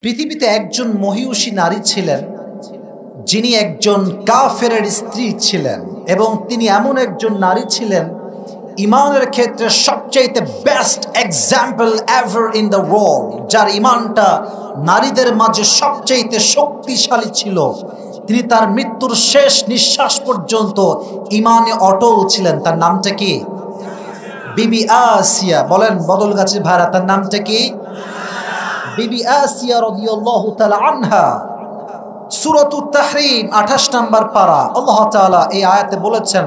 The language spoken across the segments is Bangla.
পৃথিবীতে একজন মহিষী নারী ছিলেন যিনি একজন কাফেরের স্ত্রী ছিলেন এবং তিনি এমন একজন নারী ছিলেন ইমানের ক্ষেত্রে সবচেয়ে best example ever in the world, যার ইমানটা নারীদের মাঝে সবচেয়ে শক্তিশালী ছিল। তিনি তার মৃত্যুর শেষ নিঃশ্বাস পর্যন্ত ইমানে অটল ছিলেন। তার নামটা কি? বিবি আসিয়া। বলেন বদলগাছির ভাইরা, তার নামটা কি? বিবি আসিয়া রাদিয়াল্লাহু তাআলা আনহা। সূরাতুত তাহরীম 28 নম্বর পারা, আল্লাহ তাআলা এই আয়াতে বলেছেন,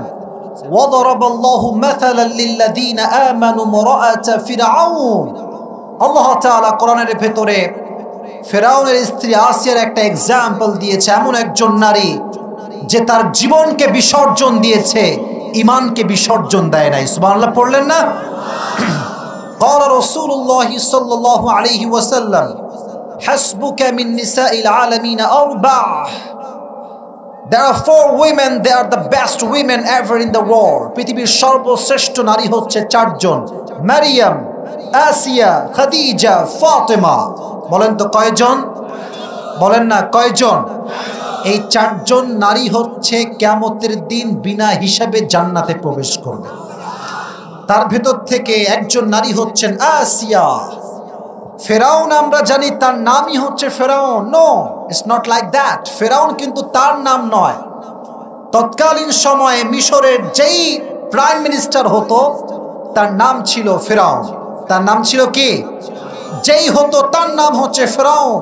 ওয়াদারাবাল্লাহু মাসালাল লিল্লাযীনা আমানু ইমরাআতা ফিরআউন। আল্লাহ তাআলা কোরআনের ভেতরে ফেরাউনের স্ত্রী আসিয়ার একটা এক্সাম্পল দিয়েছে, এমন একজন নারী যে তার জীবনকে বিসর্জন দিয়েছে, ইমানকে বিসর্জন দেয় নাই। সুবহানাল্লাহ পড়লেন না? قال رسول الله صلى الله عليه وسلم حسبك من نساء العالمين أربع. There are 4 women, they are the best women ever in the world. পৃথিবীর সর্বশ্রেষ্ঠ নারী হচ্ছে 4 জন, মারিয়াম, আসিয়া, খাদিজা, ফাতেমা। বলেন তো কয়জন? বলেন না কয়জন? এই 4 জন নারী হচ্ছে কিয়ামতের দিন বিনা হিসাবে জান্নাতে প্রবেশ করবে। তার ভেতর থেকে একজন নারী হচ্ছেন আসিয়া। ফেরাউন আমরা জানি তার নামই হচ্ছে ফেরাউন। No, it's not like that. ফেরাউন কিন্তু তার নাম নয়। তৎকালীন সময়ে মিশরের যেই প্রাইম মিনিস্টার হতো তার নাম ছিল ফেরাউন। তার নাম ছিল কি? যেই হতো তার নাম হচ্ছে ফেরাউন।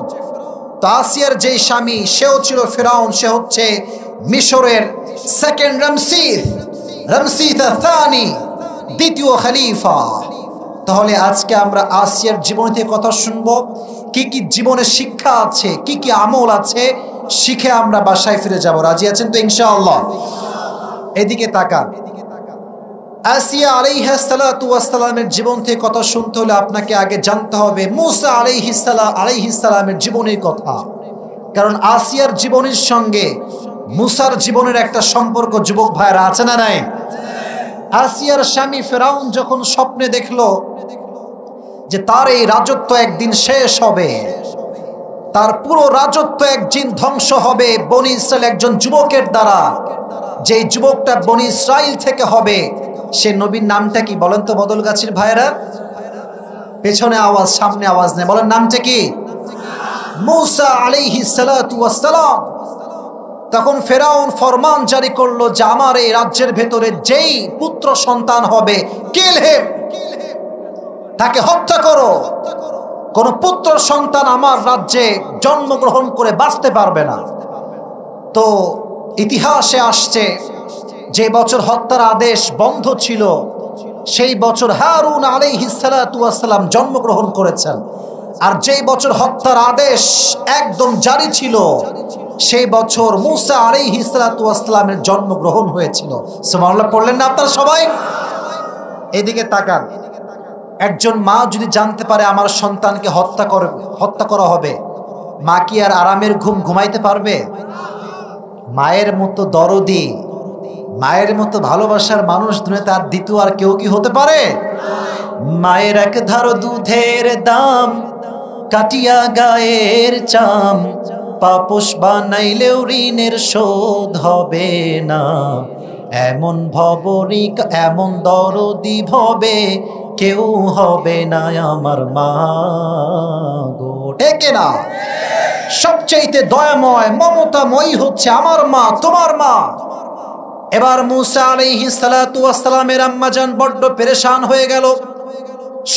তো আসিয়ার যেই স্বামী সেও ছিল ফেরাউন, সে হচ্ছে মিশরের সেকেন্ড রামসিস আল-থানি, দ্বিতীয় খলিফা। তাহলে আজকে আমরা আসিয়ার জীবন থেকে কথা শুনবো, কি কি জীবনে শিক্ষা আছে, কি কি আমল আছে, শিখে আমরা বাসায় ফিরে যাব। রাজি আছেন তো ইনশাআল্লাহ? এদিকে তাকান। আসিয়া আলাইহিস সালাতু ওয়াস সালামের জীবন থেকে কথা শুনতে হলে আপনাকে আগে জানতে হবে মুসা আলাইহিস সালামের জীবনের কথা। কারণ আসিয়ার জীবনের সঙ্গে মুসার জীবনের একটা সম্পর্ক যুবক ভাইরা আছে না নাই? আসিয়ার স্বামী ফেরাউন যখন স্বপ্নে দেখলো যে তার এই রাজত্ব একদিন শেষ হবে, তার পুরো রাজত্ব একদিন ধ্বংস হবে বনি ইসরাইল একজন যুবকের দ্বারা, যে যুবকটা বনি ইসরাইল থেকে হবে, সে নবীর নামটা কি বলেন তো বদলগাছির ভাইরা? পেছনে আওয়াজ, সামনে আওয়াজ নেই, বলেন নামটা কি? মুসা আলাইহিস সালাতু ওয়াস সালাম। তখন ফেরাউন ফরমান জারি করলো যে আমার এই রাজ্যের ভেতরে যেই পুত্র সন্তান হবে, কিল হিম, তাকে হত্যা করো। কোন পুত্র সন্তান আমার রাজ্যে জন্মগ্রহণ করে বাঁচতে পারবে না। তো ইতিহাসে আসছে যে বছর হত্যার আদেশ বন্ধ ছিল সেই বছর হারুন আলাইহিস সালাতু ওয়াস সালাম জন্মগ্রহণ করেছেন, আর যেই বছর হত্যার আদেশ একদম জারি ছিল সেই বছর মুসা আলাইহিস সালাতু ওয়াস সালামের জন্মগ্রহণ হয়েছিল। সুবহানাল্লাহ পড়লেন না আপনারা সবাই? এদিকে তাকান। একজন মা যদি জানতে পারে আমার সন্তানকে হত্যা করা হবে, মা কি আর আরামের ঘুম ঘুমাইতে পারবে? মায়ের মতো দরদি, মায়ের মতো ভালোবাসার মানুষ দুনিয়াতে আর দ্বিতীয় আর কেউ কি হতে পারে? মায়ের এক ধার দুধের দাম, কাটিয়া গায়ের চাম, পাপোশ বানাইলেও ঋণের শোধ হবে না। এমন ভবরিক, এমন দরদি ভবে কেউ হবে না আমার মা গো। ঠিক না? সবচেয়ে দয়াময় মমতাময়ী হচ্ছে আমার মা, তোমার মা। এবার মুসা আলাইহিস সালাতু ওয়াস সালামের আম্মা জান বড্ড পেরেশান হয়ে গেল।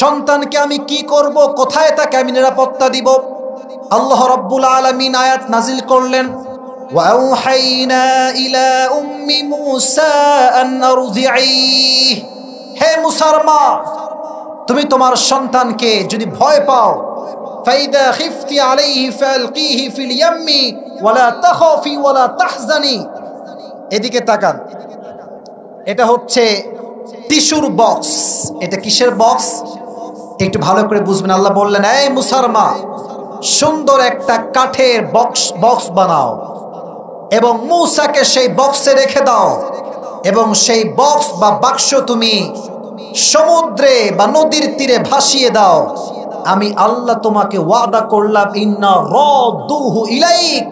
সন্তানকে আমি কি করব, কোথায় তাকে আমি নিরাপত্তা দিব? আল্লাহ রাব্বুল আলামিন আয়াত নাজিল করলেন, ওয়া আওহাইনা ইলা উম্মি মুসা আন আরদিঈ। হে মুসার মা, তুমি তোমার সন্তানকে যদি ভয় পাও, ফাইদা খিফতি আলাইহি ফালকিহি ফিল ইয়াম্মি ওয়ালা তাখাফি ওয়ালা তাহজানি। এদিকে তাকান। এটা হচ্ছে টিস্যুর বক্স। এটা কিসের বক্স একটু ভালো করে বুঝবেন। আল্লাহ বললেন, এই মুসার মা, সুন্দর একটা কাঠের বক্স বানাও এবং মুসাকে সেই বক্সে রেখে দাও, এবং সেই বক্স বা বাক্স তুমি সমুদ্রে বা নদীর তীরে ভাসিয়ে দাও। আমি আল্লাহ তোমাকে ওয়াদা করলাম, ইন্না রাদুহু ইলাইক,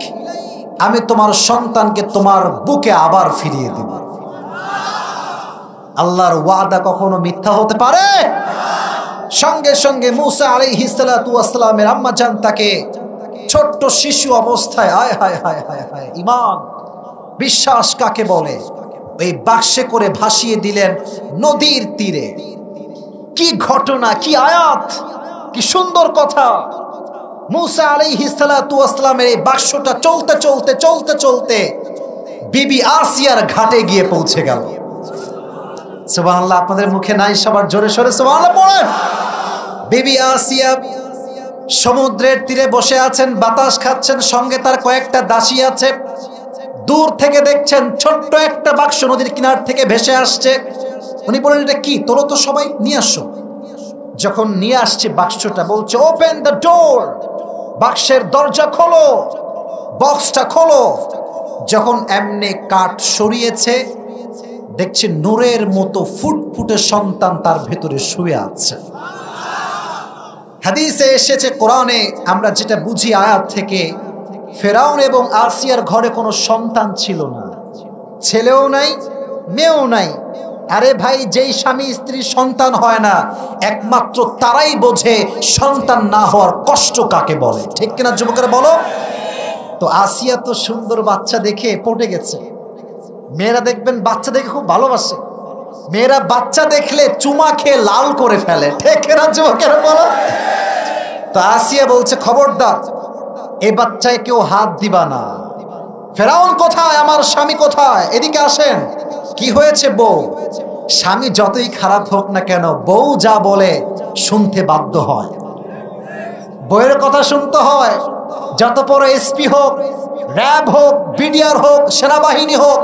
আমি তোমার সন্তানকে তোমার বুকে আবার ফিরিয়ে দেব। আল্লাহর ওয়াদা কখনো মিথ্যা হতে পারে? সঙ্গে সঙ্গে মুসা আলাইহিস সালাতু ওয়াস সালামের আম্মা জান তাকে ছোট্ট শিশু অবস্থায়, হায় হায় হায় হায় হায়, ঈমান বিশ্বাস কাকে বলে, এই বাক্সে করে ভাসিয়ে দিলেন নদীর তীরে। কি ঘটনা, কি আয়াত, কি সুন্দর কথা। মুসা আলাইহিস সালাতু ওয়াস সালামের এই বাক্সটা চলতে চলতে চলতে চলতে বিবি আসিয়ার ঘাটে গিয়ে পৌঁছে গেল। সুবহানাল্লাহ, আপনাদের মুখে নাই, সবার জোরে সোরে সুবহানাল্লাহ পড়েন। বিবি আসিয়া সমুদ্রের তীরে বসে আছেন, বাতাস খাচ্ছেন, সঙ্গে তার কয়েকটা দাসী আছে। দূর থেকে দেখছেন ছোট্ট একটা বাক্স নদীর কিনার থেকে ভেসে আসছে। উনি বলেন, এটা কি? তোলো তো সবাই, নিয়ে আসো। যখন নিয়ে আসছে বাক্সটা, বলছে ওপেন দ্য ডোর, বাক্সের দরজা খোলো, বক্সটা খোলো। যখন এমনি কাঠ সরিয়েছে, দেখছে নূরের মতো ফুটফুটে সন্তান তার ভেতরে শুয়ে আছে। হাদিসে এসেছে, কোরআনে আমরা যেটা বুঝি আয়াত থেকে, ফেরাউন এবং আসিয়ার ঘরে কোনো সন্তান ছিল না, ছেলেও নাই মেয়েও নাই। আরে ভাই, যেই স্বামী স্ত্রীর সন্তান হয় না, একমাত্র তারাই বোঝে সন্তান না হওয়ার কষ্ট কাকে বলে। ঠিক কিনা যুবকেরা বলো? তো আসিয়া তো সুন্দর বাচ্চা দেখে পটে গেছে। মেয়েরা দেখবেন বাচ্চা দেখে খুব ভালোবাসে, মেয়েরা বাচ্চা দেখলে চুমা খেয়ে লাল করে ফেলে। ঠিক কিনা যুবকেরা বলো? তো আসিয়া বলছে, খবরদার, এই বাচ্চায় কেউ হাত দিবা না। ফেরাউন কোথায়? আমার স্বামী কোথায়? এদিকে আসেন। কি হয়েছে বউ? স্বামী যতই খারাপ হোক না কেন, বউ যা বলে শুনতে বাধ্য হয়, বউয়ের কথা শুনতে হয়। যত বড় এসপি হোক, র্যাব হোক, বিডিআর হোক, সেনাবাহিনী হোক,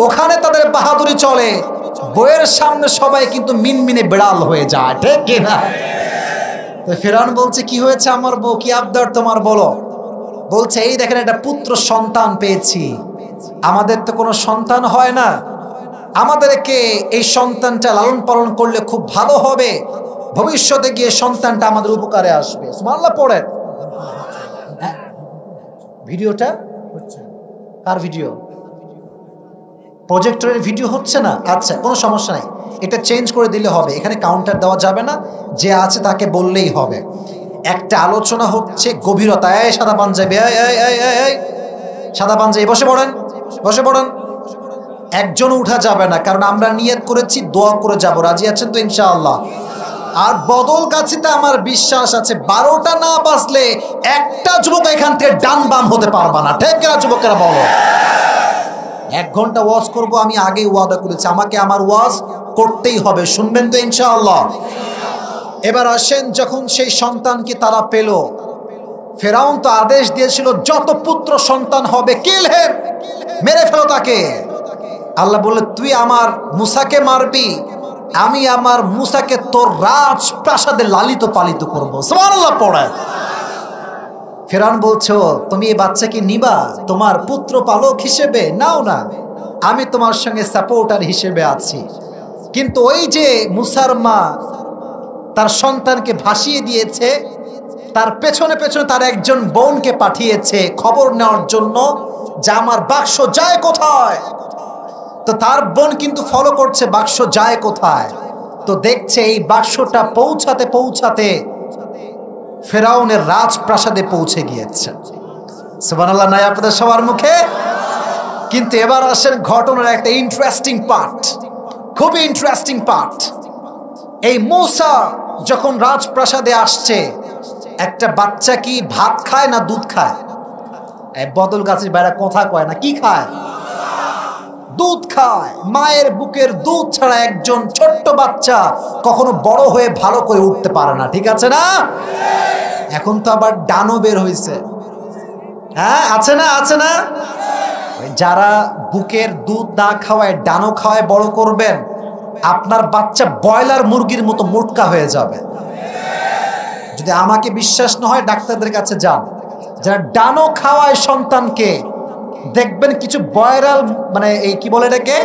ওখানে তাদের বাহাদুরি চলে, বউয়ের সামনে সবাই কিন্তু মিনমিনে বিড়াল হয়ে যায়। ঠিক কিনা? তো ফেরাউন বলছে, কি হয়েছে আমার বউ, কি আবদার তোমার, বলো। বলছে, এই দেখেন একটা পুত্র সন্তান পেয়েছি, আমাদের তো কোনো সন্তান হয় না, আমাদেরকে এই সন্তানটা লালন পালন করলে খুব ভালো হবে, ভবিষ্যতে গিয়ে সন্তানটা আমাদের উপকারে আসবে। সুবহানাল্লাহ পড়েন। ভিডিওটা কার ভিডিও? প্রজেক্টরের ভিডিও হচ্ছে না? আচ্ছা, কোনো সমস্যা নাই, এটা চেঞ্জ করে দিলে হবে। এখানে কাউন্টার দেওয়া যাবে না, যে আছে তাকে বললেই হবে। একটা আলোচনা হচ্ছে গভীরতা। এই সাদা পাঞ্জাবি, সাদা পাঞ্জাবি, বসে পড়েন, বসে পড়েন। একজন উঠা যাবে না, কারণ আমরা নিয়ত করেছি দোয়া করে যাব। রাজি আছেন তো ইনশাআল্লাহ? আর বদল গাছিতে আমার বিশ্বাস আছে 12টা না বাজলে একটা যুবক এখান থেকে ডান বাম হতে পারবা না। ঠিক না যুবকেরা বলো? 1 ঘন্টা ওয়াজ করব, আমি আগেই ওয়াদা করেছি, আমাকে আমার ওয়াজ করতেই হবে। শুনবেন তো ইনশাআল্লাহ? এবার আসেন, যখন সেই সন্তানকে তারা পেল, ফেরাউন তো আদেশ দিয়েছিল যত পুত্র সন্তান হবে কিল হিম, মেরে ফেলো তাকে। আল্লাহ বললেন, তুই আমার মুসাকে মারবি, আমি আমার মুসাকে তোর রাজ প্রাসাদে লালিত পালিত করবো। সুবহানাল্লাহ পড়ে। ফেরাউন বলছো, তুমি এই বাচ্চাকে নিবা তোমার পুত্র পালক হিসেবে? নাও না, আমি তোমার সঙ্গে সাপোর্টার হিসেবে আছি। কিন্তু ওই যে মুসার মা তার সন্তানকে ভাসিয়ে দিয়েছে, তার পেছনে পেছনে তার একজন বোনকে পাঠিয়েছে খবর নেওয়ার জন্য যে আমার বাক্স যায় কোথায়। তো তার বোন কিন্তু ফলো করছে বাক্স যায় কোথায়। তো দেখছে এই বাক্সটা পৌঁছাতে পৌঁছাতে ফেরাউনের রাজপ্রাসাদে পৌঁছে গিয়েছে। সুবহানাল্লাহ নাই আপনাদের সবার মুখে? কিন্তু এবার আসেন ঘটনার একটা ইন্টারেস্টিং পার্ট, খুবই ইন্টারেস্টিং পার্ট। এই মূসা যখন রাজপ্রাসাদে আসছে, একটা বাচ্চা কি ভাত খায় না দুধ খায়? এই বদল গাছের বাইরে কথা কয় না, কি খায়? দুধ খায়। মায়ের বুকের দুধ ছাড়া একজন ছোট্ট বাচ্চা কখনো বড় হয়ে ভালো করে উঠতে পারে না। ঠিক আছে না? এখন তো আবার ডানো বের হয়েছে, হ্যাঁ আছে না? আছে না? যারা বুকের দুধ না খাওয়ায় ডানো খাওয়ায় বড় করবেন, আপনার বাচ্চা ব্রয়লার মুরগির মতো মোটকা হয়ে যাবে। যদি আমাকে বিশ্বাস না হয় ডাক্তারদের কাছে যান, যারা ডানো খাওয়ায় সন্তানকে, দেখবেন কিছু ব্রয়লার মানে এই কি বলে এটাকে,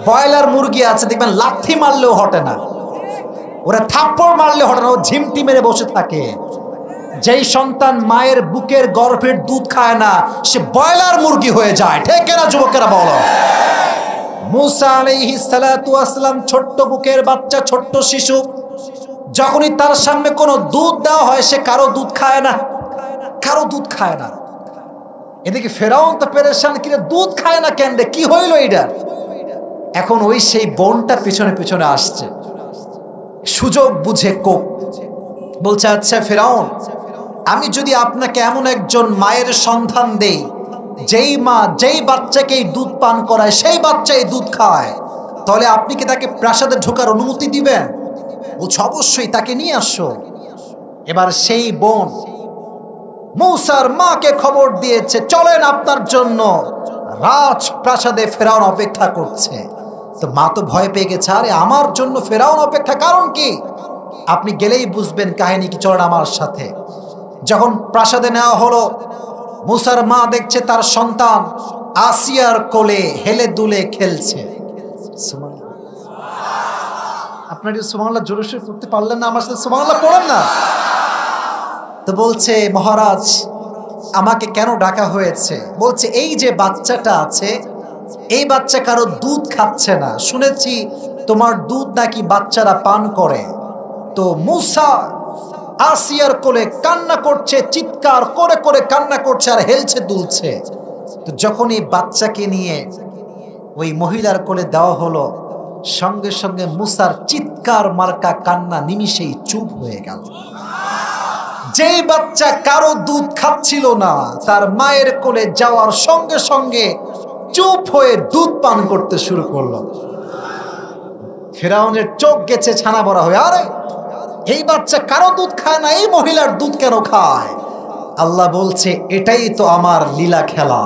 ব্রয়লার মুরগি আছে, দেখবেন লাথি মারলেও হটে না, ওরা থাপ্পড় মারলে হটে না, ও ঝিমটি মেরে বসে থাকে। যেই সন্তান মায়ের বুকের গর্ভের দুধ খায় না সে ব্রয়লার মুরগি হয়ে যায়। ঠিক না যুবকেরা বলো? মূসা আলাইহিস সালাতু ওয়াস সালাম ছোট্ট বুকের বাচ্চা, ছোট্ট শিশু, যখনই তার সামনে কোনো দুধ দেওয়া হয় সে কারো দুধ খায় না, কারো দুধ খায় না। এদিকে ফেরাউন তো পেরেশান, কিরে দুধ খায় না কেন রে, কি হইল এটার? এখন ওই সেই বোনটা পিছনে পিছনে আসছে, সুযোগ বুঝে কোপ বলছে, আচ্ছা ফেরাউন, আমি যদি আপনাকে এমন একজন মায়ের সন্ধান দেই যেই মা যেই বাচ্চাকে দুধ পান করায় সেই বাচ্চাই দুধ খায়, তাহলে আপনি কি তাকে প্রাসাদে ঢোকার অনুমতি দিবেন? বলছে অবশ্যই, তাকে নিয়ে আসো। এবার সেই বোন মূসার মাকে খবর দিয়েছে, চলেন আপনার জন্য রাজপ্রাসাদে ফেরাউন অপেক্ষা করছে। তো মা তো ভয় পেয়ে গেছে, আরে আমার জন্য ফেরাউন অপেক্ষা, কারণ কি? আপনি গেলেই বুঝবেন কাহিনী কি, চলেন আমার সাথে। যখন প্রাসাদে নেওয়া হলো, মূসার মা দেখছে তার সন্তান আসিয়ার কোলে হেলে দুলে খেলছে। আপনার সুবহানাল্লাহ জোরে সোরে পড়তে পারলেন না? আমার সাথে সুবহানাল্লাহ পড়েন না। তো বলছে, মহারাজ আমাকে কেন ডাকা হয়েছে? বলছে এই যে বাচ্চাটা আছে, এই বাচ্চা কারো দুধ খাচ্ছে না, শুনেছি তোমার দুধ নাকি বাচ্চারা পান করে। তো মূসা আসিয়ার কোলে কান্না করছে, চিৎকার করে করে কান্না করছে আর হেলছে দুলছে। তো যখন এই বাচ্চাকে নিয়ে ওই মহিলার কোলে দেওয়া হলো, সঙ্গে সঙ্গে মূসার চিৎকার মার্কা কান্না নিমিষেই চুপ হয়ে গেল। যেই বাচ্চা কারো দুধ খাচ্ছিল না, তার মায়ের কোলে যাওয়ার সঙ্গে সঙ্গে চুপ হয়ে দুধ পান করতে শুরু করলো। ফেরাউনের চোখ গেছে ছানা বড়া হয়ে, আরে এই বাচ্চা কারো দুধ খায় না, এই মহিলার দুধ কেন খায়? আল্লাহ বলছে, এটাই তো আমার লীলা খেলা।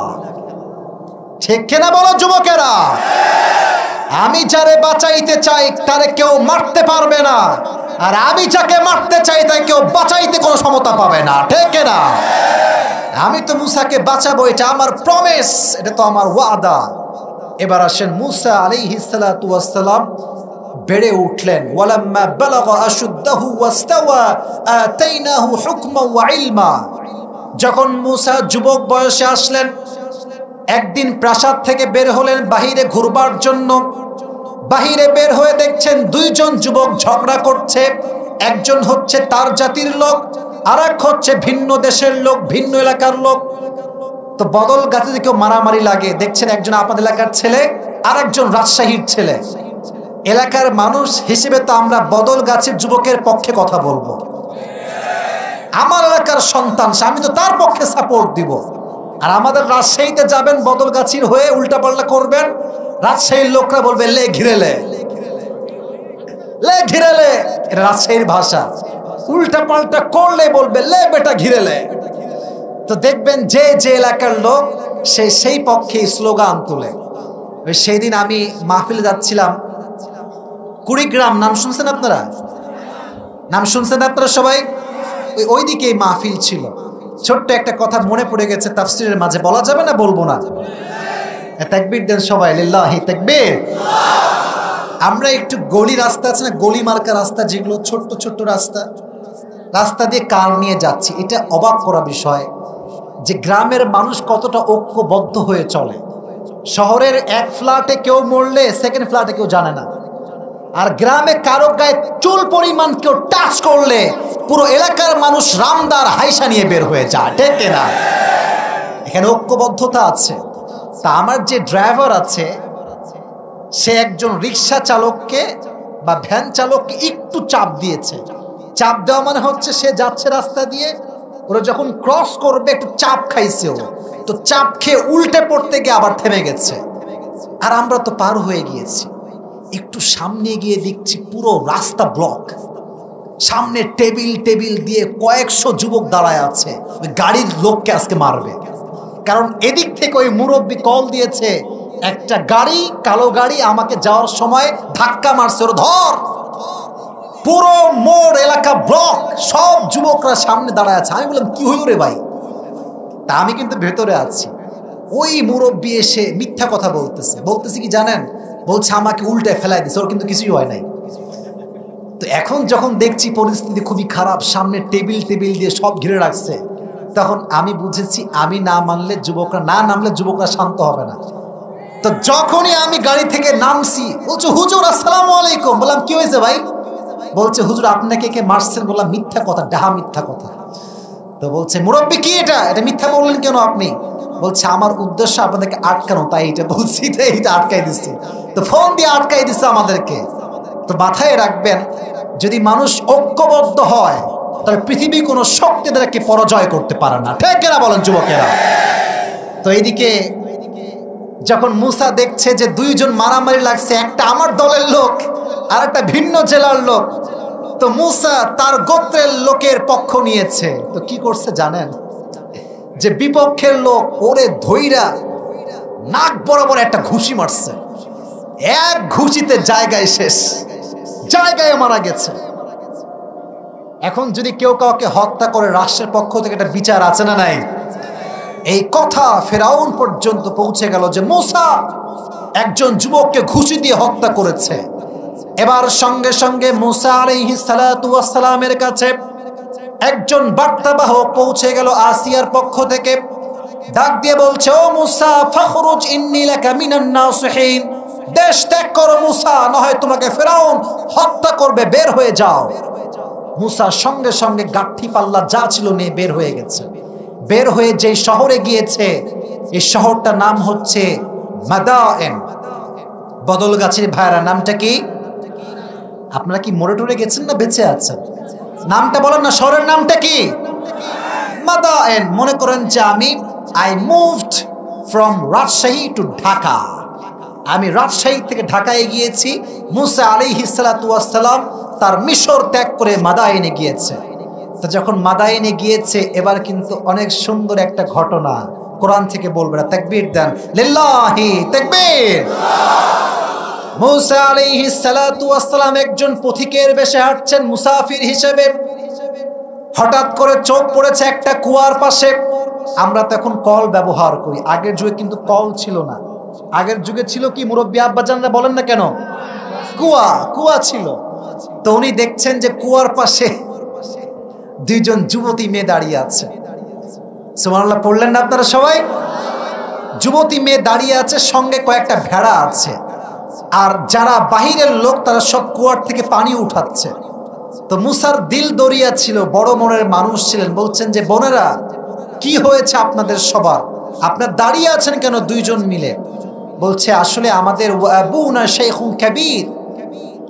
ঠিক কিনা বলো যুবকেরা? আমি যারে বাঁচাইতে চাই তারে কেউ মারতে পারবে না, আর আমি যাকে মারতে চাই তাই কেউ বাঁচাইতে কোনো ক্ষমতা পাবে না। ঠিক না? আমি তো মূসাকে বাঁচাবো, এটা আমার প্রমিস, এটা তো আমার ওয়াদা। এবার আসেন মূসা আলাইহিস সালাতু ওয়াস সালাম বেড়ে উঠলেন। ওয়ালাম্মা বালাগা আশুদ্দাহু ওয়াস্তাওয়া আতাইনাহু হুকমান ওয়া ইলমা। যখন মূসা যুবক বয়সে আসলেন, একদিন প্রাসাদ থেকে বের হলেন বাহিরে ঘুরবার জন্য। বাহিরে বের হয়ে দেখছেন দুইজন যুবক ঝগড়া করছে। একজন হচ্ছে তার জাতির লোক, আর এক হচ্ছে ভিন্ন দেশের লোক, ভিন্ন এলাকার লোক। তো বদল গাছে কেউ মারামারি লাগে, দেখছেন একজন আপনাদের এলাকার ছেলে আর একজন রাজশাহীর ছেলে। এলাকার মানুষ হিসেবে তো আমরা বদল গাছের যুবকের পক্ষে কথা বলবো, আমার এলাকার সন্তান, আমি তো তার পক্ষে সাপোর্ট দিব। আর আমাদের রাজশাহীতে যাবেন বদলগাছির হয়ে উল্টাপাল্টা করবেন, রাজশাহীর লোকরা বলবে লে ঘিরেলে, লে ঘিরেলে, এটা রাজশাহীর ভাষা। উল্টাপাল্টা করলে বলবে লে বেটা ঘিরেলে। তো দেখবেন যে যে এলাকার লোক সে সেই পক্ষে স্লোগান তুলে। সেই দিন আমি মাহফিলে যাচ্ছিলাম, কুড়িগ্রাম, নাম শুনছেন আপনারা? নাম শুনছেন আপনারা সবাই? ওইদিকে মাহফিল ছিল। ছোট্ট একটা কথা মনে পড়ে গেছে, তাফসীরের মাঝে বলা যাবে না, বলবো না? তাকবীর দেন সবাই, লিল্লাহি তাকবীর। আমরা একটু গলি রাস্তা আছে না, গলি মার্কা রাস্তা, যেগুলো ছোট্ট ছোট্ট রাস্তা, রাস্তা দিয়ে কার নিয়ে যাচ্ছি। এটা অবাক করা বিষয় যে গ্রামের মানুষ কতটা ঐক্যবদ্ধ হয়ে চলে। শহরের এক ফ্ল্যাটে কেউ মরলে সেকেন্ড ফ্ল্যাটে কেউ জানে না, আর গ্রামে কারো গায়ে চুল পরিমাণ কেউ টাচ করলে পুরো এলাকার মানুষ রামদার হাইসা নিয়ে বের হয়ে যায়। ঠিক না? এখানে ঐক্যবদ্ধতা আছে। তা আমার যে ড্রাইভার আছে সে একজন রিক্সা চালককে বা ভ্যান চালককে একটু চাপ দিয়েছে। চাপ দেওয়া মানে হচ্ছে সে যাচ্ছে রাস্তা দিয়ে, ওরা যখন ক্রস করবে একটু চাপ খাইছে, ও তো চাপ খেয়ে উল্টে পড়তে গিয়ে আবার থেমে গেছে। আর আমরা তো পার হয়ে গিয়েছি। একটু সামনে গিয়ে দেখছি পুরো রাস্তা ব্লক, সামনে টেবিল টেবিল দিয়ে কয়েকশো যুবক দাঁড়ায় আছে, ওই গাড়ির লোককে আজকে মারবে। কারণ এদিক থেকে ওই মুরব্বী কল দিয়েছে, একটা গাড়ি, কালো গাড়ি আমাকে যাওয়ার সময় ধাক্কা মারছে, ওর ধর। পুরো মোড় এলাকা ব্লক, সব যুবকরা সামনে দাঁড়ায় আছে। আমি বললাম কি হইল রে ভাই? তা আমি কিন্তু ভেতরে আছি। ওই মুরব্বী এসে মিথ্যা কথা বলতেছে কি জানেন? বলছে আমাকে উল্টে ফেলাই দিছে, ওর কিন্তু কিছুই হয় নাই। তো এখন যখন দেখছি পরিস্থিতি খুবই খারাপ, সামনে টেবিল টেবিল দিয়ে সব ঘিরে রাখছে, তখন আমি বুঝেছি আমি না মানলে যুবকরা, না নামলে যুবকরা শান্ত হবে না। তো যখনই আমি গাড়ি থেকে নামছি, বলছে হুজুর আসসালামু আলাইকুম। বললাম কি হয়েছে ভাই? বলছে হুজুর আপনাকে কে মারছেন। বললাম মিথ্যা কথা, ডাহা মিথ্যা কথা। তো বলছে মুরব্বী কি এটা মিথ্যা বললেন কেন আপনি? বলছে আমার উদ্দেশ্য আপনাদেরকে আটকানো, তাই এটা বলছি, তাই এটা আটকাই দিচ্ছে। তো ফোন দিয়ে আটকাই দিচ্ছে আমাদেরকে। তো মাথায় রাখবেন, যদি মানুষ ঐক্যবদ্ধ হয় তাহলে পৃথিবী কোনো শক্তি তাদেরকে পরাজয় করতে পারে না। ঠিক কিনা বলেন যুবকেরা? তো এইদিকে যখন মুসা দেখছে যে দুইজন মারামারি লাগছে, একটা আমার দলের লোক আর একটা ভিন্ন জেলার লোক, তো মুসা তার গোত্রের লোকের পক্ষ নিয়েছে। তো কি করছে জানেন? যে বিপক্ষের লোক ওরে ধইরা নাক বরাবর একটা ঘুষি মারছে। এক ঘুষিতে জায়গায় শেষ, জায়গায় মারা গেছে। এখন যদি কেউ কাউকে হত্যা করে রাষ্ট্রের পক্ষ থেকে একটা বিচার আছে না নাই? এই কথা ফেরাউন পর্যন্ত পৌঁছে গেল যে মুসা একজন যুবককে ঘুষি দিয়ে হত্যা করেছে। এবার সঙ্গে সঙ্গে মুসা আলাইহিস সালাতু ওয়াস সালামের কাছে একজন বার্তাবাহক পৌঁছে গেল আসিয়ার পক্ষ থেকে। ডাক দিয়ে বলছে, ও মুসা ফাখরুজ ইন্নী লাকা মিনান নাসিহিন, দেশ ত্যাগ করো মুসা, না হয় তোমাকে ফেরাউন হত্যা করবে, বের হয়ে যাও। মুসা সঙ্গে সঙ্গে গাঠি পাল্লা যা ছিল নিয়ে বের হয়ে গেছে। বের হয়ে যে শহরে গিয়েছে, এই শহরটার নাম হচ্ছে মাদায়েন। বদলগাছির ভাইরা, নামটা কি? আপনারা কি মরে টরে গেছেন না বেঁচে আছেন? নামটা বলেন না, শহরের নামটা কি? মাদায়েন। মনে করেন যে I moved from Rajshahi to Dhaka. আমি রাজশাহী থেকে ঢাকায় গিয়েছি। মুসা আলাইহিস সালাতু ওয়াস সালাম তার মিশর ত্যাগ করে মাদায়েনে গিয়েছে। তো যখন মাদায়েনে গিয়েছে, এবার কিন্তু অনেক সুন্দর একটা ঘটনা কোরআন থেকে বলবে না। তাকবীর দেন, লিল্লাহি তাকবীর। মুসা আলাইহিস সালাতু ওয়াস সালাম একজন পথিকের বেশে হাঁটছেন মুসাফির হিসেবে। হঠাৎ করে চোখ পড়েছে একটা কুয়ার পাশে। আমরা তো এখন কল ব্যবহার করি, আগের যুগে কিন্তু কল ছিল না। আগের যুগে ছিল কি মুরব্বী আব্বাজানরা বলেন না কেন? কুয়া ছিল। তো উনি দেখছেন যে কুয়ার পাশে দুইজন যুবতী মেয়ে দাঁড়িয়ে আছে। সুবহানাল্লাহ পড়লেন না আপনারা সবাই? যুবতী মেয়ে দাঁড়িয়ে আছে, সঙ্গে কয়েকটা ভেড়া আছে। আর যারা বাহিরের লোক তারা সব কুয়ার থেকে পানি উঠাচ্ছে। তো মুসার দিল দরিয়া ছিল, বড় মনের মানুষ ছিলেন। বলছেন যে বোনেরা, কি হয়েছে আপনাদের সবার? আপনারা দাঁড়িয়ে আছেন কেন দুইজন মিলে? বলছে আসলে আমাদের আবুনা শাইখুন কাবীর,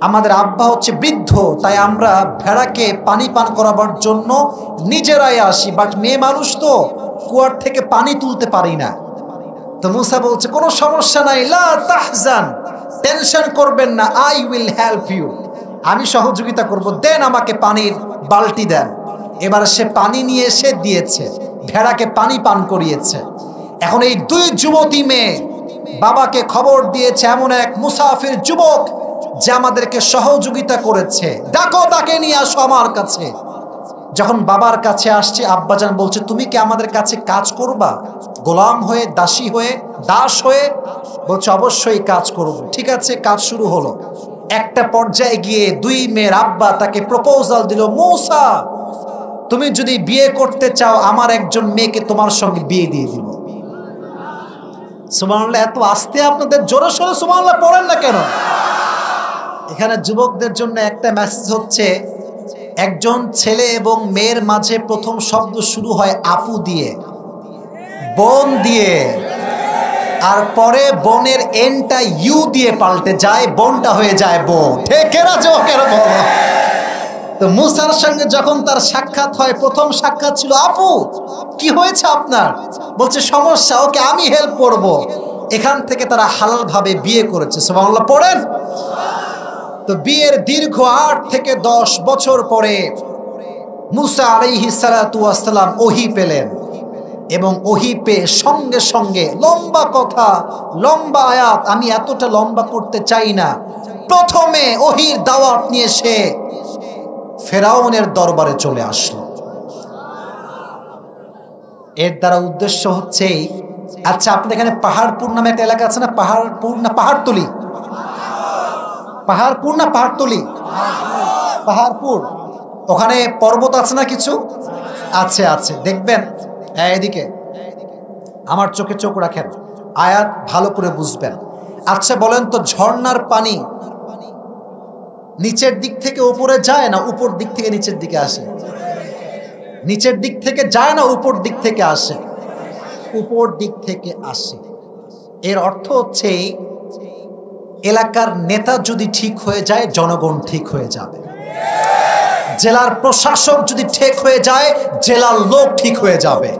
আমাদের আব্বা হচ্ছে বৃদ্ধ, তাই আমরা ভেড়াকে পানি পান করাবার জন্য নিজেরাই আসি, বাট মেয়ে মানুষ তো কুয়ার থেকে পানি তুলতে পারি না। তো মুসা বলছে কোনো সমস্যা নাই, লা তাহজান, টেনশন করবেন না, আই উইল হেল্প ইউ, আমি সহযোগিতা করব, দেন আমাকে পানির বালতি দেন। এবার সে পানি নিয়ে এসে দিয়েছে, ভেড়াকে পানি পান করিয়েছে। এখন এই দুই যুবতী মেয়ে বাবাকে খবর দিয়েছে এমন এক মুসাফির যুবক যে আমাদেরকে সহযোগিতা করেছে, ডাকো তাকে নিয়ে আসো আমার কাছে। যখন বাবার কাছে আসছে, আব্বাজান বলছে তুমি কি আমাদের কাছে কাজ করবা, গোলাম হয়ে, দাসী হয়ে, দাস হয়ে? বলছে অবশ্যই কাজ করব। ঠিক আছে, কাজ শুরু হলো। একটা পর্যায়ে গিয়ে দুই মেয়ের আব্বা তাকে প্রপোজাল দিল, মুসা তুমি যদি বিয়ে করতে চাও, আমার একজন মেয়েকে তোমার সঙ্গে বিয়ে দিয়ে দিব। সুবহানাল্লাহ, এত আস্তে আপনাদের জোরে সোরে সুবহানাল্লাহ পড়েন না কেন? এখানে যুবকদের জন্য একটা মেসেজ হচ্ছে, একজন ছেলে এবং মেয়ের মাঝে প্রথম শব্দ শুরু হয় আপু দিয়ে, বোন দিয়ে, আর পরে বোনের এনটা ইউ দিয়ে পাল্টে যায়, বোনটা হয়ে যায় বোন। ঠিক না যুবকেরা বলো? তো মুসার সঙ্গে যখন তার সাক্ষাৎ হয়, প্রথম সাক্ষাৎ ছিল আপু কি হয়েছে আপনার? বলছে সমস্যা, ওকে আমি হেল্প করব। এখান থেকে তারা হালাল ভাবে বিয়ে করেছে। সুবহানাল্লাহ পড়েন। তো বিয়ের দীর্ঘ 8 থেকে 10 বছর পরে মুসা আলাইহিস সালাতু ওয়াস সালাম ওহী পেলেন, এবং ওহী পেয়ে সঙ্গে সঙ্গে লম্বা কথা, লম্বা আয়াত, আমি এতটা লম্বা করতে চাই না। প্রথমে ওহীর দাওয়াত নিয়ে সে ফেরাউনের দরবারে চলে আসলো। এর দ্বারা উদ্দেশ্য হচ্ছে, আচ্ছা আপনাদের এখানে পাহাড়পুর নামে একটা এলাকা আছে না? পাহাড়পুর না পাহাড়তলি? পাহাড়পুর না পাহাড়তলি? পাহাড়পুর, ওখানে পর্বত আছে না কিছু? আছে আছে, দেখবেন। এদিকে আমার চোখে চোখ রাখেন, আয়াত ভালো করে বুঝবেন। আচ্ছা বলেন তো, ঝর্ণার পানি নিচের দিক থেকে উপরে যায় না উপর দিক থেকে নিচের দিকে আসে? নিচের দিক থেকে যায় না উপর দিক থেকে আসে? উপর দিক থেকে আসে। এর অর্থ হচ্ছে এলাকার নেতা যদি ঠিক হয়ে যায়, জনগণ ঠিক হয়ে যাবে। জেলার প্রশাসক যদি ঠিক হয়ে যায়, জেলার লোক ঠিক হয়ে যাবে।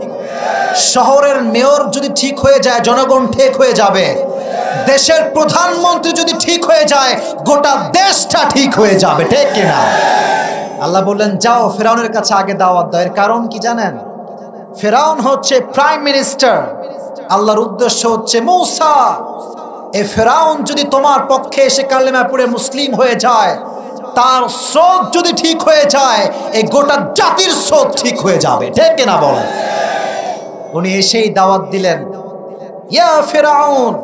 শহরের মেয়র যদি ঠিক হয়ে যায়, জনগণ ঠিক হয়ে যাবে। দেশের প্রধানমন্ত্রী যদি ঠিক হয়ে যায়, গোটা দেশটা ঠিক হয়ে যাবে, ঠিক কিনা? আল্লাহ বললেন, যাও ফেরাউনের কাছে আগে দাওয়াত দাও। এর কারণ কি জানেন? ফেরাউন হচ্ছে প্রাইম মিনিস্টার, আল্লাহর উদ্দেশ্য হচ্ছে মূসা। এই ফেরাউন যদি তোমার পক্ষে এসে কালেমা পড়ে মুসলিম হয়ে যায়, তার স্রোত যদি ঠিক হয়ে যায়, এই গোটা জাতির স্রোত ঠিক হয়ে যাবে, ঠিক কিনা বলেন? উনি এসেই দাওয়াত দিলেন, ইয়া ফেরাউন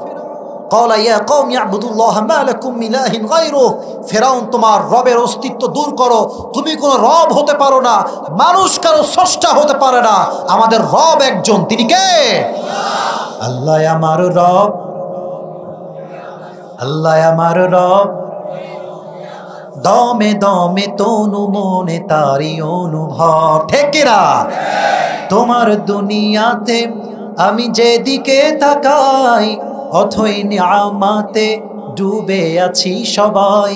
ক্বালা ইয়া কওমি ইবুদুল্লাহ মা লাকুম মিন ইলাহিন গায়রুহু। ফেরাউন, তোমার রবের অস্তিত্ব দূর করো, তুমি কোনো রব হতে পারো না, মানুষ কারো স্রষ্টা হতে পারে না, আমাদের রব একজন, তিনি কে? আল্লাহ আমার রব, আল্লাহ আমার রব, দমে দমে তনু মনে তারি অনুভব, ঠিক কিনা? তোমার দুনিয়াতে আমি যেদিকে তাকাই, অথই নিয়ামতে ডুবে আছি সবাই।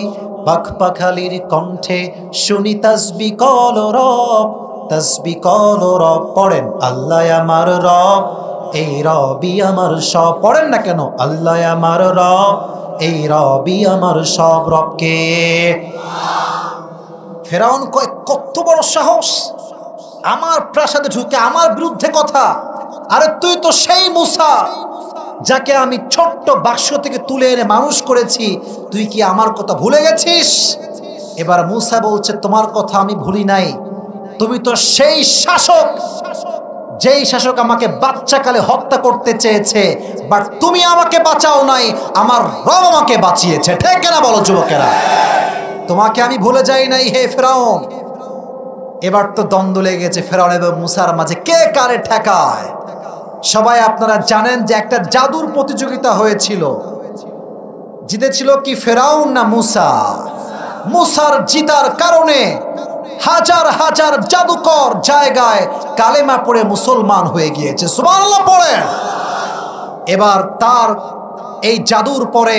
পাখপাখালির কণ্ঠে শুনি তাসবি কল রব, তাসবি কল রব। পড়েন, আল্লাহ আমার রব, এই রবি আমার সব। পড়েন না কেন? আল্লাহ আমার রব, এই রবি আমার সব। রবকে ফেরাউন কয়, কত বড় সাহস আমার প্রাসাদে ঢুকে আমার বিরুদ্ধে কথা! আরে তুই তো সেই মূসা যাকে আমি ছোট্ট বাক্স থেকে তুলে এনে মানুষ করেছি, তুই কি আমার কথা ভুলে গেছিস? এবার মূসা বলছে, তোমার কথা আমি ভুলি নাই, তুমি তো সেই শাসক, যেই শাসক আমাকে বাচ্চাকালে হত্যা করতে চেয়েছে, বাট তুমি আমাকে বাঁচাও নাই, আমার রব আমাকে বাঁচিয়েছে, ঠিক কিনা বলো যুবকেরা? তোমাকে আমি ভুলে যাই নাই হে ফেরাউন। এবার তো দ্বন্দ্ব লেগেছে ফেরাউন এবং মূসার মাঝে, কে কারে ঠেকায়। সবাই আপনারা জানেন যে একটা জাদুর প্রতিযোগিতা হয়েছিল, জিতেছিল কি ফেরাউন না মূসা? মূসার জিতার কারণে হাজার হাজার জাদুকর জায়গায় কালেমা পড়ে মুসলমান হয়ে গিয়েছে, সুবহানাল্লাহ পড়েন। এবার তার এই জাদুর পরে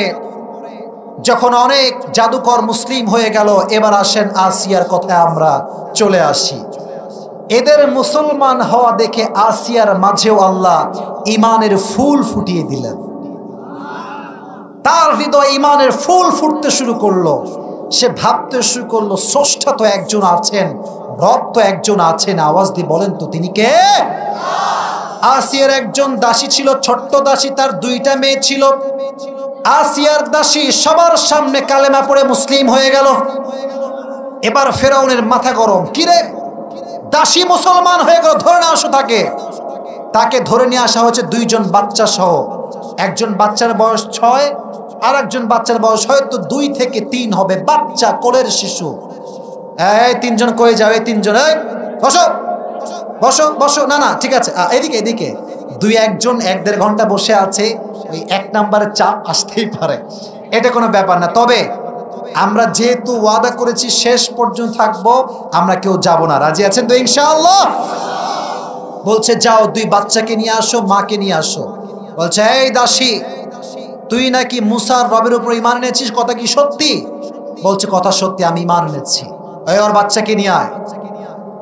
যখন অনেক জাদুকর মুসলিম হয়ে গেল, এবার আসেন আসিয়ার কথায় আমরা চলে আসি। এদের মুসলমান হওয়া দেখে আসিয়ার মাঝেও আল্লাহ ইমানের ফুল ফুটিয়ে দিলেন। তার হৃদয় ইমানের ফুল ফুটতে শুরু করলো। সে ভাবতে শুরু করলো, স্রষ্টা তো একজন আছেন, রব তো একজন আছেন। আওয়াজ দিয়ে বলেন তো, তিনি কে? আসিয়ার একজন দাসী ছিল, ছোট্ট দাসী, তার দুইটা মেয়ে ছিল। আসিয়ার দাসী সবার সামনে কালেমা পড়ে মুসলিম হয়ে গেল। এবার ফেরাউনের মাথা গরম, কিরে দাসী মুসলমান হয়ে গেল, ধরে না আসো তাকে। তাকে ধরে নিয়ে আসা হয়েছে দুইজন বাচ্চা সহ। একজন বাচ্চার বয়স 6, আর একজন বাচ্চার বয়স হয়তো 2 থেকে 3 হবে, বাচ্চা, কোলের শিশু। এই তিনজন কই যাও? এই তিনজন, এই বসো বসো বসো। না না ঠিক আছে, এদিকে এদিকে। 2-1 1-1.5 ঘন্টা বসে আছে, ওই 1 নম্বরের চাপ আসতেই পারে, এটা কোনো ব্যাপার না। তবে আমরা যেহেতু ওয়াদা করেছি শেষ পর্যন্ত থাকবো, আমরা কেউ যাব না। রাজি আছেন তো ইনশাআল্লাহ? বলছে যাও 2 বাচ্চাকে নিয়ে আসো, মাকে নিয়ে আসো। বলছে, এই দাসী, তুই নাকি মুসার রবের উপর ঈমান এনেছিস, কথা কি সত্যি? বলছে, কথা সত্যি, আমি ঈমান এনেছি। ওর বাচ্চাকে নিয়ে আয়।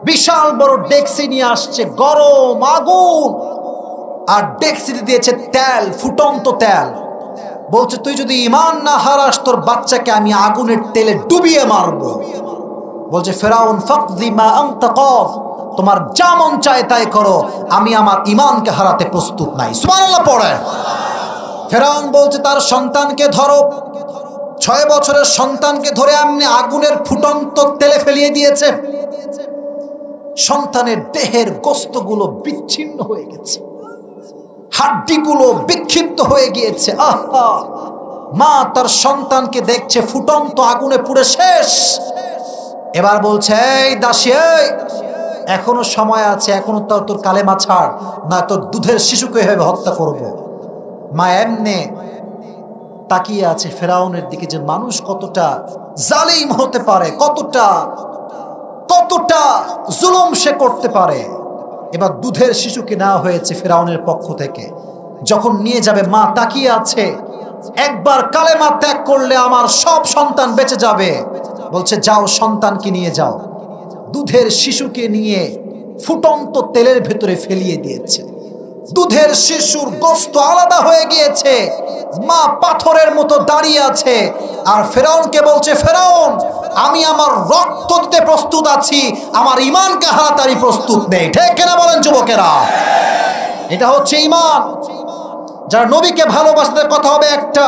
বিশাল বড় ডেকসি নিয়ে আসছে, গরম আগুন, আর ডেকসিতে দিয়েছে তেল, ফুটন্ত তেল। বলছে, তুই যদি ঈমান না হারাস, তোর বাচ্চাকে আমি আগুনের তেলে ডুবিয়ে মারবো। বলছে ফেরাউন, ফাকদি মা আনতা কাদ, তোমার যা মন চায় তাই করো, আমি আমার ঈমানকে হারাতে প্রস্তুত নাই। সুবহানাল্লাহ পড়ে। ফেরাউন বলছে, তার সন্তানকে ধরো। 6 বছরের সন্তানকে ধরে এমনি আগুনের ফুটন্ত তেলে ফেলিয়ে দিয়েছে। সন্তানের দেহের গোস্তগুলো বিচ্ছিন্ন হয়ে গেছে, হাড্ডিগুলো বিক্ষিপ্ত হয়ে গিয়েছে। আহা, মা তার সন্তানকে দেখছে ফুটন্ত আগুনে পুড়ে শেষ। এবার বলছে, এই দাসী, এই এখনো সময় আছে, এখনো তোর কালেমা ছাড়, না তোর দুধের শিশুকে এভাবে হত্যা করব। মা এমনে তাকিয়ে আছে ফেরাউনের দিকে, যে মানুষ কতটা জালিম হতে পারে, কতটা জুলুম সে করতে পারে। এবার দুধের শিশুকে নেওয়া হয়েছে ফেরাউনের পক্ষ থেকে। যখন নিয়ে যাবে, মা তাকিয়ে আছে, একবার কালেমা ত্যাগ করলে আমার সব সন্তান বেঁচে যাবে। বলছে, যাও সন্তানকে নিয়ে যাও। দুধের শিশুকে নিয়ে ফুটন্ত তেলের ভেতরে ফেলিয়ে দিয়েছে। দুধের শিশুর গোশত আলাদা হয়ে গিয়েছে, মা পাথরের মতো দাঁড়িয়ে আছে। আর ফেরাউনকে বলছে, ফেরাউন, আমি আমার রক্ত দিতে প্রস্তুত আছি, আমার ঈমানকে হারাতে আমি প্রস্তুত নেই। ঠিক কিনা বলেন যুবকেরা? এটা হচ্ছে ঈমান। যারা নবীকে ভালোবাসতে কথা হবে একটা,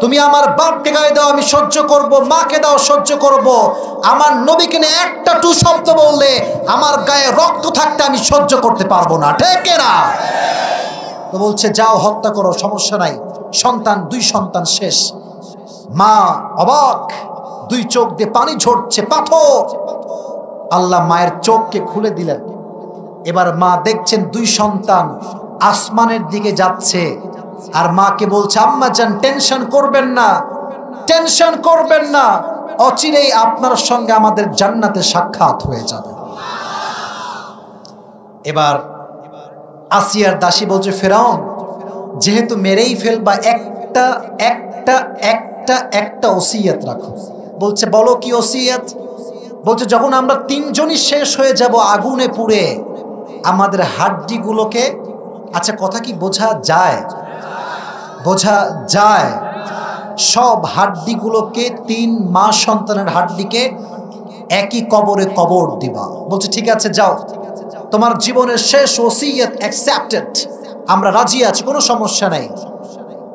তুমি আমার বাপকে গায়ে দাও আমি সহ্য করব, মাকে দাও সহ্য করব, আমার নবীকে নিয়ে একটা টু শব্দ বললে আমার গায়ে রক্ত থাকতে আমি সহ্য করতে পারবো না। ঠিক না? তো বলছে, যাও হত্যা করো, সমস্যা নাই। সন্তান, 2 সন্তান শেষ। মা অবাক, 2 চোখ দিয়ে পানি ঝরছে, পাথর। আল্লাহ মায়ের চোখকে খুলে দিলেন। এবার মা দেখছেন 2 সন্তান আসমানের দিকে যাচ্ছে। আর মাকে বলছে, আম্মা জান, টেনশন করবেন না, টেনশন করবেন না, অচিরেই আপনার সঙ্গে আমাদের জান্নাতে সাক্ষাৎ হয়ে যাবে। এবার আসিয়ার দাসী বলছে, ফেরাউন, যেহেতু মেরেই ফেলবা, একটা ওসিয়ত রাখো। বলছে, বলো কি ওসিয়ত? বলছে, যখন আমরা 3 জনই শেষ হয়ে যাব আগুনে পুড়ে, আমাদের হাড্ডিগুলোকে, আচ্ছা কথা কি বোঝা যায়? বোঝা যায়। সব হাড্ডিগুলোকে, 3 মা সন্তানের হাড্ডিকে একই কবরে কবর দিবা। বলছে, ঠিক আছে, যাও, তোমার জীবনের শেষ ওসিয়ত অ্যাকসেপ্টেড, আমরা রাজি আছি, কোনো সমস্যা নাই।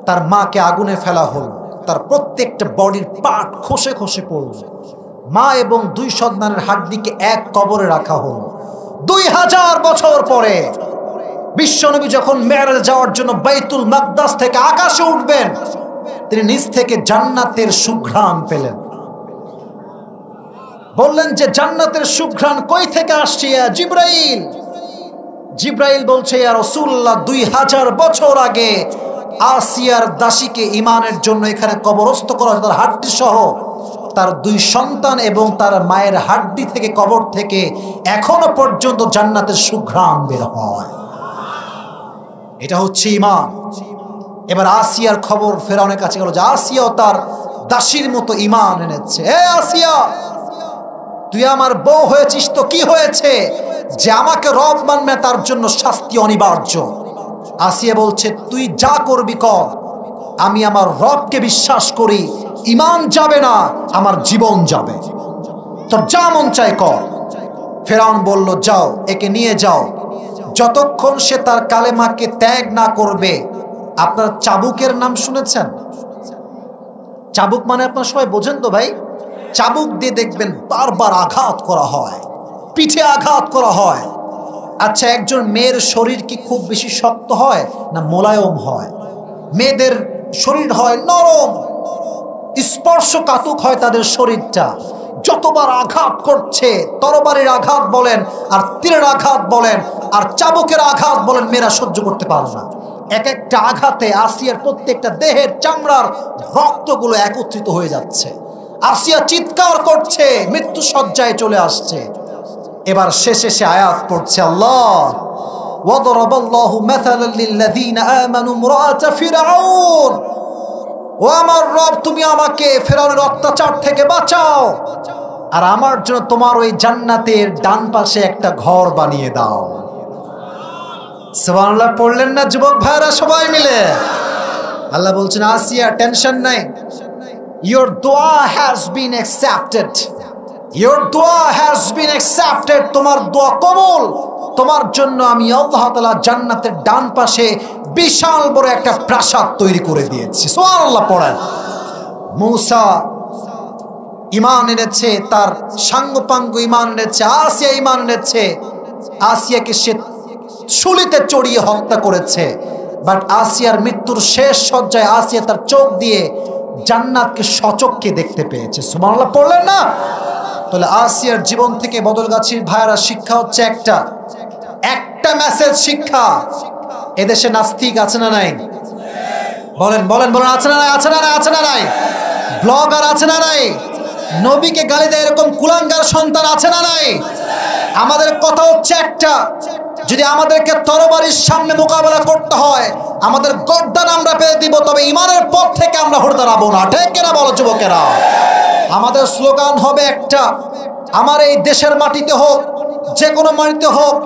তার মাকে আগুনে ফেলা হল, তার প্রত্যেকটা বডির পার্ট খসে খসে পড়ল। মা এবং 2 সন্তানের হাড্ডিকে এক কবরে রাখা হল। 2000 বছর পরে বিশ্বনবী যখন মেরাজ যাওয়ার জন্য বাইতুল মাকদাস থেকে আকাশে উঠবেন, তিনি নিচ থেকে জান্নাতের সুঘ্রাণ পেলেন। বললেন যে, জান্নাতের সুঘ্রাণ কই থেকে আসছে ইয়া জিবরাইল? জিবরাইল বলছে, ইয়া রাসূলুল্লাহ, 2000 বছর আগে আসিয়ার দাসীকে ঈমানের জন্য এখানে কবরস্থ করা হয়েছে, তার হাড্ডি সহ। তার 2 সন্তান এবং তার মায়ের হাড্ডি থেকে, কবর থেকে এখনো পর্যন্ত জান্নাতের সুঘ্রাণ বের হয়। এটা হচ্ছে ঈমান। এবার আসিয়ার খবর ফেরাউনের কাছে গেল যে আসিয়াও তার দাসীর মতো ঈমান এনেছে। এ আসিয়া, তুই আমার বউ হয়েছিস তো কি হয়েছে? যে আমাকে রব মানবে তার জন্য শাস্তি অনিবার্য। আসিয়া বলছে, তুই যা করবি কর, আমি আমার রবকে বিশ্বাস করি, ঈমান যাবে না, আমার জীবন যাবে, তোর যা মন চায় কর। ফেরাউন বলল, যাও, একে নিয়ে যাও, যতক্ষণ সে তার কালেমাকে ত্যাগ না করবে। আপনার চাবুকের নাম শুনেছেন? চাবুক মানে আপনার সবাই বোঝেন তো ভাই? চাবুক দিয়ে দেখবেন বারবার আঘাত করা হয়, পিঠে আঘাত করা হয়। আচ্ছা, একজন মেয়ের শরীর কি খুব বেশি শক্ত হয় না মোলায়েম হয়? মেয়েদের শরীর হয় নরম, স্পর্শকাতক হয় তাদের শরীরটা। যতবার আঘাত করছে, তরবারির আঘাত বলেন আর তীরের আঘাত বলেন আর চাবুকের আঘাত বলেন, মেয়েরা সহ্য করতে পারে না। এক একটা আঘাতে আসিয়ার প্রত্যেকটা দেহের চামড়ার রক্তগুলো একত্রিত হয়ে যাচ্ছে। আসিয়া চিৎকার করছে, মৃত্যু শয্যায় চলে আসছে। এবার শেষে সে আয়াত পড়ছে, আল্লাহ ওয়াদরাবাল্লাহু মাসালাল লিল্লাযীনা আমানু ইমরাআতা ফিরআউন। ও আমার রব, তুমি আমাকে ফেরাউনের অত্যাচার থেকে বাঁচাও, আর আমার জন্য তোমার ওই জান্নাতের ডান পাশে একটা ঘর বানিয়ে দাও। সুবহানাল্লাহ পড়লেন না যুবক ভাইরা সবাই মিলে? আল্লাহ বলছেন, আসিয়া টেনশন নাই, your dua has been accepted, your dua has been accepted, তোমার দোয়া কবুল। তোমার জন্য আমি আল্লাহ তাআলা জান্নাতের ডান পাশে বিশাল বড় একটা প্রাসাদ তৈরি করে দিয়েছি। সুবহানাল্লাহ পড়েন। মূসা ঈমান এনেছে, তার সাঙ্গপাঙ্গ ঈমান এনেছে, আসিয়া ঈমান এনেছে। আসিয়াকে সে শুলিতে চড়িয়ে হত্যা করেছে, বাট আসিয়ার মৃত্যুর শেষ শয্যায় আসিয়া তার চোখ দিয়ে জান্নাতকে সচক্ষে দেখতে পেয়েছে। সুবহানাল্লাহ পড়লেন না? তাহলে আসিয়ার জীবন থেকে বদলগাছীর ভাইয়েরা শিক্ষা হচ্ছে একটা মেসেজ শিক্ষা। এদেশে নাস্তিক আছে না নাই? বলেন বলেন বলেন, আছে না নাই? আছে না নাই? আছে না নাই? ব্লগার আছে না নাই? নবীকে গালি দেয় এরকম কুলাঙ্গার সন্তান আছে না নাই? আমাদের কথা হচ্ছে একটা, যদি আমাদেরকে তরবারির সামনে মোকাবেলা করতে হয়, আমাদের গর্দান আমরা পেয়ে দিব, তবে ইমানের পথ থেকে আমরা হতে দাঁড়াবো না। ঠিক কিনা বলো যুবকেরা? আমাদের স্লোগান হবে একটা, আমার এই দেশের মাটিতে হোক, যে কোনো মাটিতে হোক,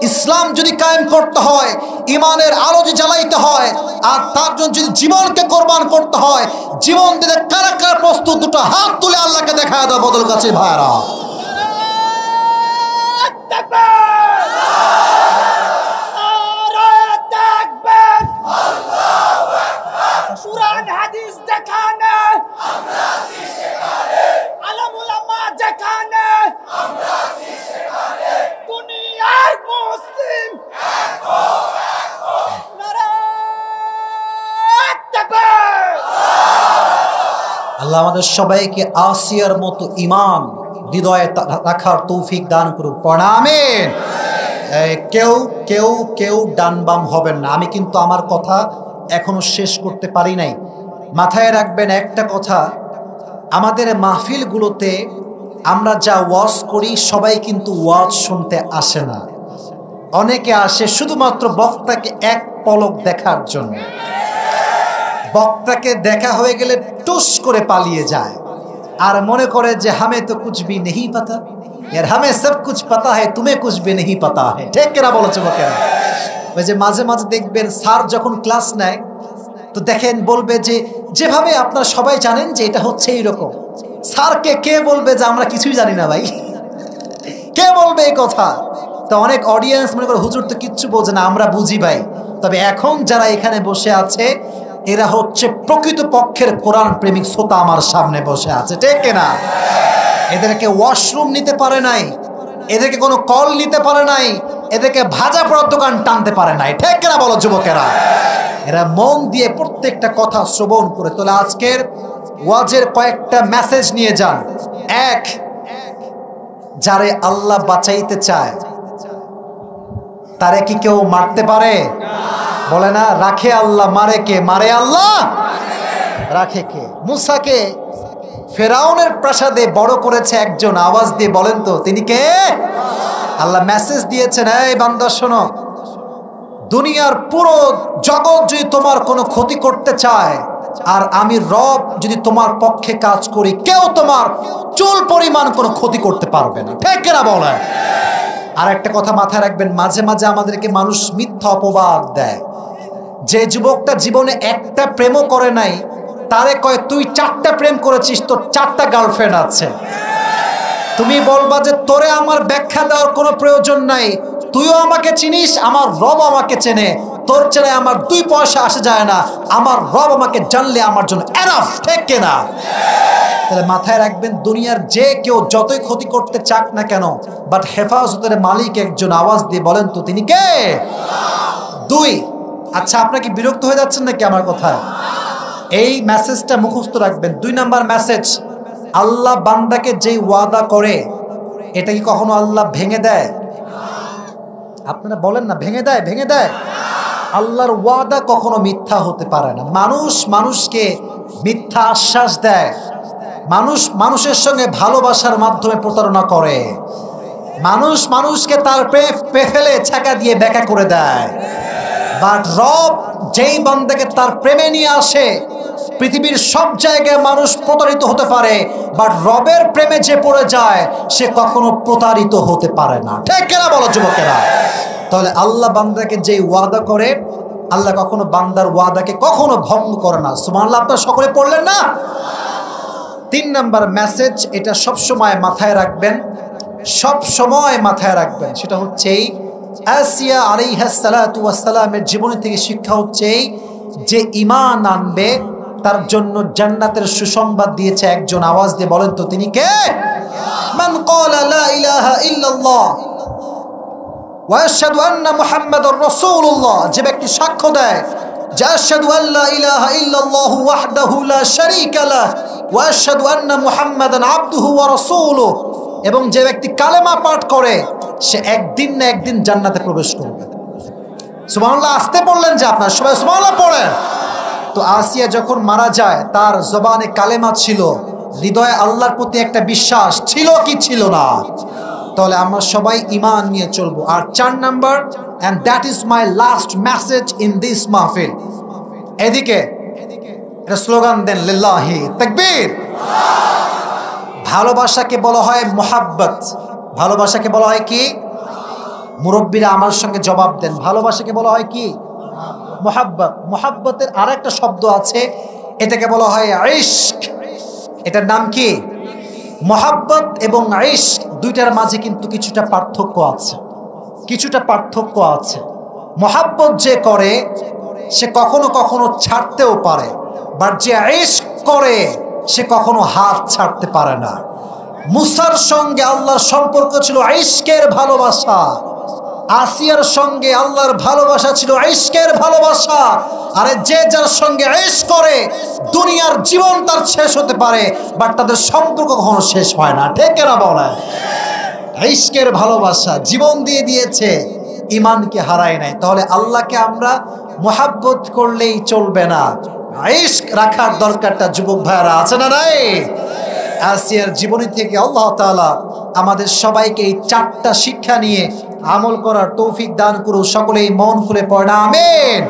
ইসলাম যদি কায়েম করতে হয়, ইমানের আলো যদি জ্বালাইতে হয়, আর তার জন্য যদি জীবনকে কোরবান করতে হয়, জীবন দিতে কারা কারা প্রস্তুত? দুটো হাত তুলে আল্লাহকে দেখায় দাও বদলগাছীর ভাইরা। আল্লাহ আমাদের সবাইকে আসিয়ার মতো ঈমান হৃদয়ে রাখার তৌফিক দান করুক। আমিন। কেউ কেউ কেউ ডান বাম হবেন না। আমি কিন্তু আমার কথা এখনো শেষ করতে পারি নাই। মাথায় রাখবেন একটা কথা, আমাদের মাহফিলগুলোতে আমরা যা ওয়াজ করি, সবাই কিন্তু ওয়াজ শুনতে আসে না। অনেকে আসে শুধুমাত্র বক্তাকে এক পলক দেখার জন্য। বক্তাকে দেখা হয়ে গেলে টুস করে পালিয়ে যায় আর মনে করে যে হামে তো কুছ ভি নেহি পাতা, यार हमें सब कुछ पता है, तुम्हें कुछ भी नहीं पता है। ঠিক কিনা বলো যুবকেরা? ওই যে মাঝে মাঝে দেখবেন স্যার যখন ক্লাস নেয়, তো দেখেন বলবে যে যেভাবে আপনারা সবাই জানেন যে এটা হচ্ছে এইরকম। স্যারকে কে বলবে যে আমরা কিছুই জানি না ভাই? কে বলবে এই কথা? তো অনেক অডিয়েন্স মনে করে হুজুর তো কিচ্ছু বোঝে না, আমরা বুঝি ভাই। তবে এখন যারা এখানে বসে আছে, এরা হচ্ছে প্রকৃত পক্ষের কোরআন প্রেমিক শ্রোতা আমার সামনে বসে আছে। ঠিক কিনা? এদেরকে ওয়াশরুম নিতে পারে নাই, এদেরকে কোনো কল নিতে পারে নাই, এদেরকে ভাজা পড়ার দোকান টানতে পারে নাই। ঠিক কিনা বলো যুবকেরা? এরা মন দিয়ে প্রত্যেকটা কথা শ্রবণ করে তোলে। আজকের ওয়াজের কয়েকটা মেসেজ নিয়ে যান। এক, যারে আল্লাহ বাঁচাইতে চায় তারে কি কেউ মারতে পারে? বলে না, রাখে আল্লাহ, মারে কে? মারে আল্লাহ, রাখে কে? মুসাকে ফেরাউনের প্রাসাদে বড় করেছে একজন, আওয়াজ দিয়ে বলেন তো তিনি কে? আল্লাহ মেসেজ দিয়েছেন, এই বান্দা শোনো, দুনিয়ার পুরো জগৎ যদি তোমার কোনো ক্ষতি করতে চায়, আর আমি রব যদি তোমার পক্ষে কাজ করি, কেউ তোমার চুল পরিমাণ কোনো ক্ষতি করতে পারবে না। ঠিক কিনা বলে? আর একটা কথা মাথায় রাখবেন, মাঝে মাঝে আমাদেরকে মানুষ মিথ্যা অপবাদ দেয়। যে যুবকটা জীবনে একটা প্রেমও করে নাই, তারে কয় তুই 4টা প্রেম করেছিস, তোর 4টা গার্লফ্রেন্ড আছে। তুমি বলবা যে তোরে আমার ব্যাখ্যা দেওয়ার কোনো প্রয়োজন নাই, তুইও আমাকে চিনিস, আমার রব আমাকে চেনে, তোর চেনে আমার 2 পয়সা আসে যায় না, আমার রব আমাকে জানলে আমার জন্য এনাফ। ঠিক কিনা? তাহলে মাথায় রাখবেন, দুনিয়ার যে কেউ যতই ক্ষতি করতে চাক না কেন, বাট হেফাজতের মালিক একজন, আওয়াজ দিয়ে বলেন তো তিনি কে? 2, আচ্ছা আপনারা কি বিরক্ত হয়ে যাচ্ছেন নাকি আমার কথায়? এই মেসেজটা মুখস্থ রাখবেন। 2 নাম্বার মেসেজ, আল্লাহ বান্দাকে যেই ওয়াদা করে, এটা কি কখনো আল্লাহ ভেঙে দেয়? আপনারা বলেন না, ভেঙে দেয়? ভেঙে দেয়? আল্লাহর ওয়াদা কখনো মিথ্যা হতে পারে না। মানুষ মানুষকে মিথ্যা আশ্বাস দেয়, মানুষ মানুষের সঙ্গে ভালোবাসার মাধ্যমে প্রতারণা করে, মানুষ মানুষকে তার ফেলে ছাকা দিয়ে ব্যাখ্যা করে দেয়। বাট রব যেই বান্দাকে তার প্রেমে নিয়ে আসে, পৃথিবীর সব জায়গায় মানুষ প্রতারিত হতে পারে, বাট রবের প্রেমে যে পড়ে যায় সে কখনো প্রতারিত হতে পারে না। ঠিক কিনা বলো যুবকেরা? তাহলে আল্লাহ বান্দাকে যেই ওয়াদা করে, আল্লাহ কখনো বান্দার ওয়াদাকে কখনো ভঙ্গ করে না। সুবহানাল্লাহ। আপনারা সকলে পড়লেন না? 3 নাম্বার মেসেজ, এটা সবসময় মাথায় রাখবেন, সব সময় মাথায় রাখবেন, সেটা হচ্ছে আসিয়া আলাইহিস সালাতু ওয়াস সালামের জীবনী থেকে শিক্ষা হচ্ছে যে ঈমান আনবে তার জন্য জান্নাতের সুসংবাদ দিয়েছে একজন। আওয়াজ দিয়ে বলেন তো তিনি কে? মান ক্বালা লা ইলাহা ইল্লাল্লাহ ওয়া আশহাদু আন্না মুহাম্মাদুর রাসূলুল্লাহ, যে ব্যক্তি সাক্ষ্য দেয় যে আশহাদু আল্লা ইলাহা ইল্লাল্লাহু ওয়াহদাহু লা শারীকা লাহু ওয়া আশহাদু আন্না মুহাম্মাদান আবদুহু ওয়া রাসূলুহু, এবং যে ব্যক্তি কালেমা পাঠ করে সে একদিন না একদিন জান্নাতে প্রবেশ করবে। সুবহানাল্লাহ আসতে বললেন যে আপনারা সবাই সুবহানাল্লাহ পড়েন। তো আসিয়া যখন মারা যায় তার জবানে কালেমা ছিল, হৃদয়ে আল্লাহর প্রতি একটা বিশ্বাস ছিল কি ছিল না? তাহলে আমরা সবাই ঈমান নিয়ে চলবো। আর 4 number, and that is my last message in this মাহফিল, এদিকে এটা স্লোগান দেন, লিল্লাহি তাকবীর। ভালোবাসাকে বলা হয় মুহাব্বত। ভালোবাসাকে বলা হয় কি? মুরব্বীরা আমার সঙ্গে জবাব দেন, ভালোবাসাকে বলা হয় কি? মুহাব্বত। মুহাব্বতের আরেকটা শব্দ আছে, এটাকে বলা হয় ইশক। এটার নাম কি? মুহাব্বত এবং ইশক দুইটার মাঝে কিন্তু কিছুটা পার্থক্য আছে, কিছুটা পার্থক্য আছে। মুহাব্বত যে করে সে কখনো কখনো ছাড়তেও পারে, বাট যে ইশক করে সে কখনো হাত ছাড়তে পারে না। মুসার সঙ্গে আল্লাহর সম্পর্ক ছিল ইশকের ভালোবাসা, আসিয়ার সঙ্গে আল্লাহর ভালোবাসা ছিল ইশকের ভালোবাসা। আরে যে যার সঙ্গে ইশক করে দুনিয়ার জীবন তার শেষ হতে পারে, বাট তাদের সম্পর্ক কখনো শেষ হয় না। ঠিক না বলেন? ইশকের ভালোবাসা জীবন দিয়ে দিয়েছে, ঈমানকে হারায় নাই। তাহলে আল্লাহকে আমরা মুহাব্বত করলেই চলবে না, ইশক রাখার দরকারটা যুবক ভাইরা আছে না নাই? আসিয়ার জীবনী থেকে আল্লাহ তাআলা আমাদের সবাইকে এই 4টা শিক্ষা নিয়ে আমল করার তৌফিক দান করুন। সকলেই মন খুলে পড়া আমিন।